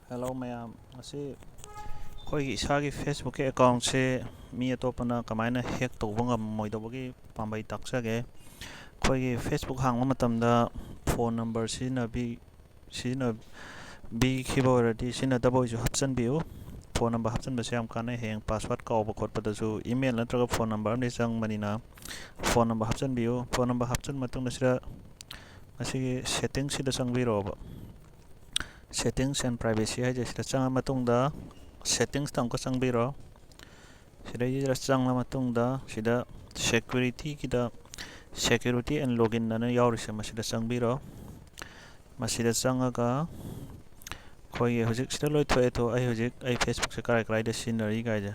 hello ꯃꯌꯥꯝ ꯉꯁꯤ ꯑꯩꯈꯣꯏꯒꯤ ꯏꯁꯥꯒꯤ ꯐꯦꯁꯕꯨꯛꯀꯤ ꯑꯦꯀꯥꯎꯟꯁꯦ ꯃꯤ ꯑꯇꯣꯞꯄꯅ ꯀꯃꯥꯏꯅ ꯍꯦꯛ ꯇꯧꯕ ꯉꯝꯃꯣꯏꯗꯧꯕꯒꯤ ꯄꯥꯝꯕꯩ ꯇꯥꯛꯆꯒꯦ ꯑꯩꯈꯣꯏꯒꯤ ꯐꯦꯁꯕꯨꯛ ꯍꯥꯡꯕ ꯃꯇꯝꯗ ꯐꯣꯟ ꯅꯝꯕꯔ ꯁꯤꯖꯤꯟꯅꯕꯤꯈꯤꯕ ꯑꯣꯏꯔꯗꯤ ꯁꯤꯖꯤꯟꯅꯗꯕ ꯑꯣꯏꯁꯨ ꯍꯥꯞꯆꯤꯟꯕꯤꯌꯨ ꯐꯣꯟ ꯅꯝꯕꯔ ꯍꯥꯞꯆꯤꯟꯕꯁꯦ ꯌꯥꯝ ꯀꯥꯟꯅꯩ ꯍꯌꯦꯡ ꯄꯥꯁꯋꯥꯔꯗ ꯀꯥꯎꯕ ꯈꯣꯠꯄꯗꯁꯨ ꯏꯃꯦꯜ ꯅꯠꯇ꯭ꯔꯒ ꯐꯣꯟ ꯅꯝꯕꯔ ꯑꯃꯗꯤ ꯆꯪꯕꯅꯤꯅ ꯐꯣꯟ ꯅꯝꯕꯔ ꯍꯥꯞꯆꯤꯟꯕꯤꯌꯨ ꯐꯣꯟ ꯅꯝꯕꯔ ꯍꯥꯞꯆꯤꯟꯕ ꯃꯇꯨꯡꯗ ꯁꯤꯗ ꯃꯁꯤꯒꯤ ꯁꯦꯠꯇꯤꯡꯁꯤꯗ ꯆꯪꯕꯤꯔꯛꯑꯣꯕ ꯁꯦꯠꯇꯤꯡꯁ ꯑꯦꯟ ꯄ꯭ꯔꯥꯏꯚꯦꯁꯤ ꯍꯥꯏꯁꯦ ꯁꯤꯗ ꯆꯪꯉ ꯃꯇꯨꯡꯗ ꯁꯦꯠꯇꯤꯡꯁꯇ ꯑꯃꯨꯛꯀ ꯆꯪꯕꯤꯔꯣ ꯁꯤꯗꯩꯁꯤꯗ ꯆꯪꯉ ꯃꯇꯨꯡꯗ ꯁꯤꯗ ꯁꯦꯀ꯭ꯌꯨꯔꯤꯇꯤ ꯑꯦꯟ ꯂꯣꯒꯏꯟ ꯑꯅ ꯌꯥꯎꯔꯤꯁꯦ ꯃꯁꯤꯗ ꯆꯪꯕꯤꯔꯣ ꯃꯁꯤꯗ ꯆꯪꯉꯒ ꯑꯩꯈꯣꯏꯒꯤ ꯍꯧꯖꯤꯛ ꯁꯤꯗ ꯂꯣꯏ ꯊꯣꯛꯑꯦ ꯑꯩ ꯐꯦꯁꯕꯨꯛꯁꯦ ꯀꯗꯥꯏꯗ ꯁꯤꯖꯤꯟꯅꯔꯤ ꯀꯥꯏꯁꯦ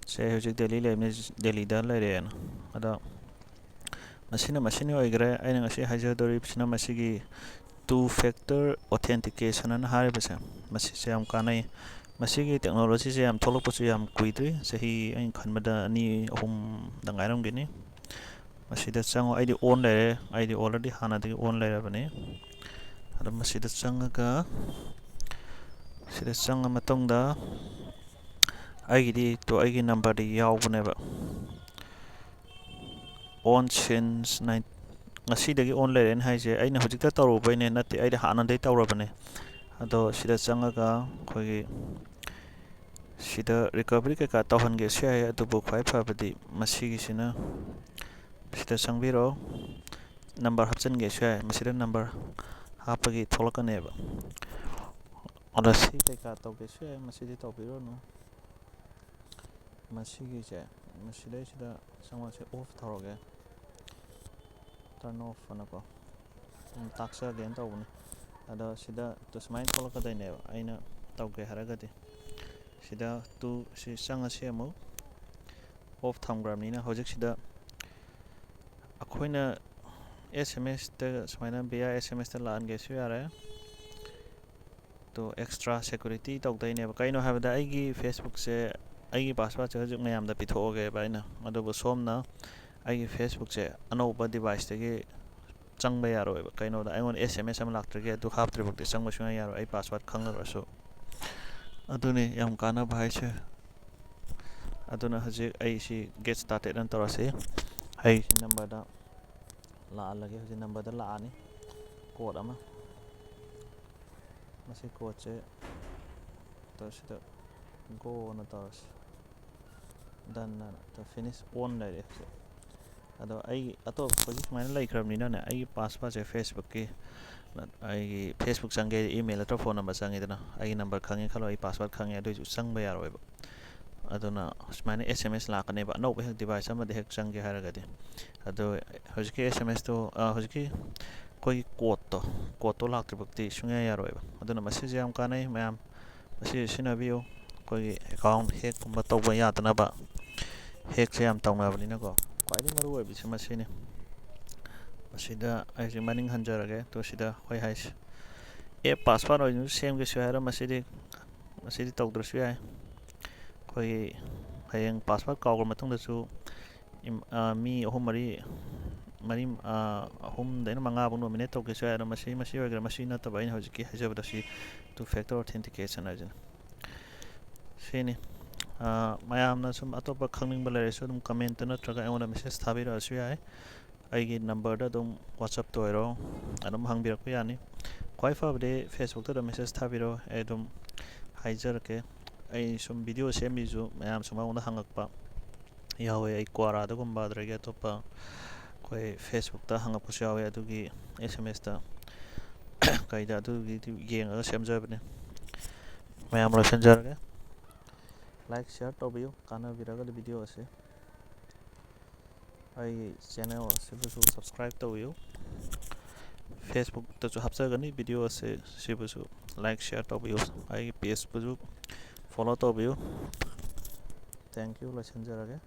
ꯁꯦ ꯍꯧꯖꯤꯛ ꯗꯦꯜꯂꯤ ꯂꯩꯕꯅꯤ ꯗꯦꯜꯂꯤꯗ ꯂꯩꯔꯦꯅ ꯑꯗꯣ ꯃꯁꯤꯅ ꯑꯣꯏꯈ꯭ꯔꯦ ꯑꯩꯅ ꯉꯁꯤ ꯍꯥꯏꯖꯗꯧꯔꯤꯕꯁꯤꯅ ꯃꯁꯤꯒꯤ ꯇꯨ ꯐꯦꯛꯇꯔ ꯑꯣꯊꯦꯟꯇꯤꯀꯦꯁꯟ ꯑꯅ ꯍꯥꯏꯔꯤꯕꯁꯦ ꯃꯁꯤꯁꯦ ꯌꯥꯝ ꯀꯥꯟꯅꯩ ꯃꯁꯤꯒꯤ ꯇꯦꯛꯅꯣꯂꯣꯖꯤꯁꯦ ꯌꯥꯝ ꯊꯣꯛꯂꯛꯄꯁꯨ ꯌꯥꯝ ꯀꯨꯏꯗ꯭ꯔꯤ ꯆꯍꯤ ꯑꯩꯅ ꯈꯟꯕꯗ 2-3ꯗ ꯉꯥꯏꯔꯝꯈꯤꯅꯤ ꯃꯁꯤꯗ ꯆꯪꯉꯣ ꯑꯩꯗꯤ ꯑꯣꯟ ꯂꯩꯔꯦ ꯑꯩꯗꯤ ꯑꯣꯜꯔꯦꯗꯤ ꯍꯥꯟꯅꯗꯒꯤ ꯑꯣꯟ ꯂꯩꯔꯕꯅꯤ ꯑꯗꯣ ꯃꯁꯤꯗ ꯆꯪꯉꯒ ꯁꯤꯗ ꯆꯪꯉ ꯃꯇꯨꯡꯗ ꯑꯩꯒꯤ ꯅꯝꯕꯔꯗꯤ ꯌꯥꯎꯕꯅꯦꯕ ꯑꯣꯟ ꯁꯤꯟꯁ ꯉꯁꯤꯗꯒꯤ ꯑꯣꯟ ꯂꯩꯔꯦꯅ ꯍꯥꯏꯁꯦ ꯑꯩꯅ ꯍꯧꯖꯤꯛꯇ ꯇꯧꯔꯨꯕꯩꯅꯦ ꯅꯠꯇꯦ ꯑꯩꯗꯤ ꯍꯥꯟꯅꯗꯒꯤ ꯇꯧꯔꯕꯅꯦ ꯑꯗꯣ ꯁꯤꯗ ꯆꯪꯉꯒ ꯑꯩꯈꯣꯏꯒꯤ ꯁꯤꯗ ꯔꯤꯀꯕꯔꯤ ꯀꯩꯀꯥ ꯇꯧꯍꯟꯒꯦꯁꯨ ꯌꯥꯏ ꯑꯗꯨꯕꯨ ꯈ꯭ꯋꯥꯏ ꯐꯕꯗꯤ ꯃꯁꯤꯒꯤꯁꯤꯅ ꯁꯤꯗ ꯆꯪꯕꯤꯔꯣ ꯅꯝꯕꯔ ꯍꯥꯞꯆꯤꯟꯒꯦꯁꯨ ꯌꯥꯏ ꯃꯁꯤꯗ ꯅꯝꯕꯔ ꯍꯥꯞꯄꯒꯤ ꯊꯣꯛꯂꯛꯀꯅꯦꯕ ꯑꯗꯣ ꯁꯤ ꯀꯩꯀꯥ ꯇꯧꯒꯦꯁꯨ ꯌꯥꯏ ꯃꯁꯤꯗꯤ ꯇꯧꯕꯤꯔꯨꯅꯨ ꯃꯁꯤꯒꯤꯁꯦ ꯃꯁꯤꯗꯩꯁꯤꯗ ꯆꯪꯉꯁꯦ ꯑꯣꯐ ꯇꯧꯔꯒꯦ ꯇꯔꯟ ꯑꯣꯐ ꯑꯅꯀꯣ ꯇꯥꯛꯆꯒꯦꯅ ꯇꯧꯕꯅꯤ ꯑꯗꯣ ꯁꯤꯗ ꯁꯨꯃꯥꯏꯅ ꯊꯣꯛꯂꯛꯀꯗꯣꯏꯅꯦꯕ ꯑꯩꯅ ꯇꯧꯒꯦ ꯍꯥꯏꯔꯒꯗꯤ ꯁꯤꯗ ꯁꯤ ꯆꯪꯉꯁꯤ ꯑꯃꯨꯛ ꯑꯣꯐ ꯊꯝꯈ꯭ꯔꯕꯅꯤꯅ ꯍꯧꯖꯤꯛꯁꯤꯗ ꯑꯩꯈꯣꯏꯅ SMS ꯁꯨꯃꯥꯏꯅ ꯚꯤꯌꯥ SMSꯇ ꯂꯥꯛꯍꯟꯒꯦꯁꯨ ꯌꯥꯔꯦ ꯇꯣ ꯑꯦꯛꯁꯇ꯭ꯔꯥ ꯁꯦꯀ꯭ꯌꯨꯔꯤꯇꯤ ꯇꯧꯗꯣꯏꯅꯦꯕ ꯀꯩꯅꯣ ꯍꯥꯏꯕꯗ ꯑꯩꯒꯤ ꯐꯦꯁꯕꯨꯛꯁꯦ ꯑꯩꯒꯤ ꯄꯥꯁꯋꯥꯔꯗꯁꯦ ꯍꯧꯖꯤꯛ ꯃꯌꯥꯝꯗ ꯄꯤꯊꯣꯛꯑꯒꯦꯕ ꯑꯩꯅ ꯑꯗꯨꯕꯨ ꯁꯣꯝꯅ ꯑꯩꯒꯤ ꯐꯦꯁꯕꯨꯛꯁꯦ ꯑꯅꯧꯕ ꯗꯤꯚꯥꯏꯁꯇꯒꯤ ꯆꯪꯕ ꯌꯥꯔꯣꯏꯕ ꯀꯩꯅꯣꯗ ꯑꯩꯉꯣꯟꯗ SMS ꯑꯃ ꯂꯥꯛꯇ꯭ꯔꯤꯒꯦ ꯑꯗꯨ ꯍꯥꯞꯇ꯭ꯔꯤꯐꯥꯎꯗꯤ ꯆꯪꯕ ꯁꯨꯡꯌꯥ ꯌꯥꯔꯣꯏ ꯑꯩ ꯄꯥꯁꯋꯥꯔꯗ ꯈꯪꯉꯒꯁꯨ ꯑꯗꯨꯅꯤ ꯌꯥꯝ ꯀꯥꯟꯅꯕ ꯍꯥꯏꯁꯦ ꯑꯗꯨꯅ ꯍꯧꯖꯤꯛ ꯑꯩꯁꯤ ꯒꯦꯠ ꯁ꯭ꯇꯥꯔꯇꯦꯠ ꯑꯅ ꯇꯧꯔꯁꯤ ꯑꯩ ꯁꯤ ꯅꯝꯕꯔꯗ ꯂꯥꯛꯍꯜꯂꯒꯦ ꯍꯧꯖꯤꯛ ꯅꯝꯕꯔꯗ ꯂꯥꯛꯑꯅꯤ ꯀꯣꯗ ꯑꯃ ꯃꯁꯤ ꯀꯣꯗꯁꯦ ꯁꯤꯗ ꯒꯣꯅ ꯇꯧꯔꯁꯤ ꯗꯟ ꯐꯤꯅꯤꯁ ꯑꯣꯟ ꯂꯩꯔꯦ ꯍꯧꯖꯤꯛ ꯑꯗꯣ ꯑꯩꯒꯤ ꯍꯧꯖꯤꯛ ꯁꯨꯃꯥꯏꯅ ꯂꯩꯈ꯭ꯔꯕꯅꯤꯅꯅꯦ ꯑꯩꯒꯤ ꯄꯥꯁꯋꯥꯔꯗꯁꯦ ꯑꯩꯒꯤ ꯐꯦꯁꯕꯨꯛ ꯆꯪꯒꯦ ꯏꯃꯦꯜ ꯅꯠꯇ꯭ꯔꯒ ꯐꯣꯟ ꯅꯝꯕꯔ ꯆꯪꯉꯤꯗꯅ ꯑꯩꯒꯤ ꯅꯝꯕꯔ ꯈꯪꯉꯦ ꯈꯜꯂꯣ ꯑꯩ ꯄꯥꯁꯋꯥꯔꯗ ꯈꯪꯉꯦ ꯑꯗꯨꯏꯁꯨ ꯆꯪꯕ ꯌꯥꯔꯣꯏꯕ ꯑꯗꯨꯅ ꯁꯨꯃꯥꯏꯅ SMS ꯂꯥꯛꯀꯅꯦꯕ ꯑꯅꯧꯕ ꯍꯦꯛ ꯗꯤꯚꯥꯏꯁ ꯑꯃꯗ ꯍꯦꯛ ꯆꯪꯒꯦ ꯍꯥꯏꯔꯒꯗꯤ ꯑꯗꯣ ꯍꯧꯖꯤꯛꯀꯤ SMSꯇꯣ ꯍꯧꯖꯤꯛꯀꯤ ꯑꯩꯈꯣꯏꯒꯤ ꯀꯣꯗꯇꯣ ꯂꯥꯛꯇ꯭ꯔꯤꯐꯥꯎꯗꯤ ꯁꯨꯡꯌꯥ ꯌꯥꯔꯣꯏꯕ ꯑꯗꯨꯅ ꯃꯁꯤꯁꯦ ꯌꯥꯝ ꯀꯥꯟꯅꯩ ꯃꯌꯥꯝ ꯃꯁꯤ ꯁꯤꯖꯤꯟꯅꯕꯤꯌꯨ ꯑꯩꯈꯣꯏꯒꯤ ꯑꯦꯀꯥꯎꯟ ꯍꯦꯛꯀꯨꯝꯕ ꯇꯧꯕ ꯌꯥꯗꯅꯕ ꯍꯦꯛꯁꯦ ꯌꯥꯝ ꯇꯧꯅꯕꯅꯤꯅꯀꯣ ꯈ꯭ꯋꯥꯏꯗꯒꯤ ꯃꯔꯨ ꯑꯣꯏꯕꯁꯤ ꯃꯁꯤꯅꯤ ꯃꯁꯤꯗ ꯑꯩꯁꯦ ꯃꯅꯤꯡ ꯍꯟꯖꯔꯒꯦ ꯇꯣ ꯁꯤꯗ ꯍꯣꯏ ꯍꯥꯏꯁꯤ ꯄꯥꯁꯋꯥꯔꯗ ꯑꯣꯏꯅꯁꯨ ꯁꯦꯝꯒꯦꯁꯨ ꯍꯥꯏꯔꯣ ꯃꯁꯤꯗꯤ ꯇꯧꯗ꯭ꯔꯁꯨ ꯌꯥꯏ ꯑꯩꯈꯣꯏꯒꯤ ꯍꯌꯦꯡ ꯄꯥꯁꯋꯥꯔꯗ ꯀꯥꯎꯈ꯭ꯔ ꯃꯇꯨꯡꯗꯁꯨ ꯃꯤ 3-4 5 ꯅꯣꯃꯤꯅꯦꯠ ꯇꯧꯒꯦꯁꯨ ꯌꯥꯏ ꯑꯗꯣ ꯃꯁꯤ ꯑꯣꯏꯈ꯭ꯔꯦ ꯃꯁꯤ ꯅꯠꯇꯕ ꯑꯩꯅ ꯍꯧꯖꯤꯛꯀꯤ ꯍꯥꯏꯖꯕꯗ ꯁꯤ ꯇꯨ ꯐꯦꯛꯇꯔ ꯑꯣꯊꯦꯟꯇꯤꯀꯦꯁꯟ ꯍꯥꯏꯁꯤꯅ ꯁꯤꯅꯤ ꯃꯌꯥꯝꯅ ꯁꯨꯝ ꯑꯇꯣꯞꯄ ꯈꯪꯅꯤꯡꯕ ꯂꯩꯔꯁꯨ ꯑꯗꯨꯝ ꯀꯃꯦꯟꯇ ꯅꯠꯇ꯭ꯔꯒ ꯑꯩꯉꯣꯟꯗ ꯃꯦꯁꯦꯖ ꯊꯥꯕꯤꯔꯛꯑꯁꯨ ꯌꯥꯏ ꯑꯩꯒꯤ ꯅꯝꯕꯔꯗ ꯑꯗꯨꯝ ꯋꯥꯆꯞꯇ ꯑꯣꯏꯔꯣ ꯑꯗꯨꯝ ꯍꯪꯕꯤꯔꯛꯄ ꯌꯥꯅꯤ ꯈ꯭ꯋꯥꯏ ꯐꯕꯗꯤ ꯐꯦꯁꯕꯨꯛꯇ ꯃꯦꯁꯦꯖ ꯊꯥꯕꯤꯔꯣ ꯑꯩ ꯑꯗꯨꯝ ꯍꯥꯏꯖꯔꯛꯀꯦ ꯑꯩ ꯁꯨꯝ ꯚꯤꯗꯤꯑꯣ ꯁꯦꯝꯕꯤꯁꯨ ꯃꯌꯥꯝ ꯁꯨꯝ ꯑꯩꯉꯣꯟꯗ ꯍꯪꯉꯛꯄ ꯌꯥꯎꯋꯦ ꯑꯩ ꯀ꯭ꯋꯥꯔꯥꯗꯒꯨꯝꯕ ꯑꯗꯒꯤ ꯑꯇꯣꯞꯄ ꯑꯩꯈꯣꯏ ꯐꯦꯁꯕꯨꯛꯇ ꯍꯪꯉꯛꯄꯁꯨ ꯌꯥꯎꯋꯦ ꯑꯗꯨꯒꯤ SMSꯇ ꯀꯩꯗ ꯑꯗꯨꯒꯤ ꯌꯦꯡꯉꯒ ꯁꯦꯝꯖꯕꯅꯦ ꯃꯌꯥꯝ ꯂꯣꯏꯁꯤꯟꯖꯔꯒꯦ ꯂꯥꯏꯛ ꯁꯤꯌꯥꯔ ꯇꯧꯕꯤꯌꯨ ꯀꯥꯟꯅꯕꯤꯔꯒꯗꯤ ꯚꯤꯗꯤꯑꯣ ꯑꯁꯤ ꯑꯩꯒꯤ ꯆꯦꯅꯦꯜ ꯑꯁꯤꯕꯨꯁꯨ ꯁꯕꯁꯀ꯭ꯔꯥꯏꯕ ꯇꯧꯕꯤꯌꯨ ꯐꯦꯁꯕꯨꯛꯇꯁꯨ ꯍꯥꯞꯆꯒꯅꯤ ꯚꯤꯗꯤꯑꯣ ꯑꯁꯤꯕꯨꯁꯨ ꯂꯥꯏꯛ ꯁꯤꯌꯥꯔ ꯇꯧꯕꯤꯌꯨ ꯑꯩꯒꯤ ꯄꯦꯖꯄꯨꯁꯨ ꯐꯣꯂꯣ ꯇꯧꯕꯤꯌꯨ ꯊꯦꯡꯛ ꯌꯨ ꯂꯣꯏꯁꯤꯟꯖꯔꯒꯦ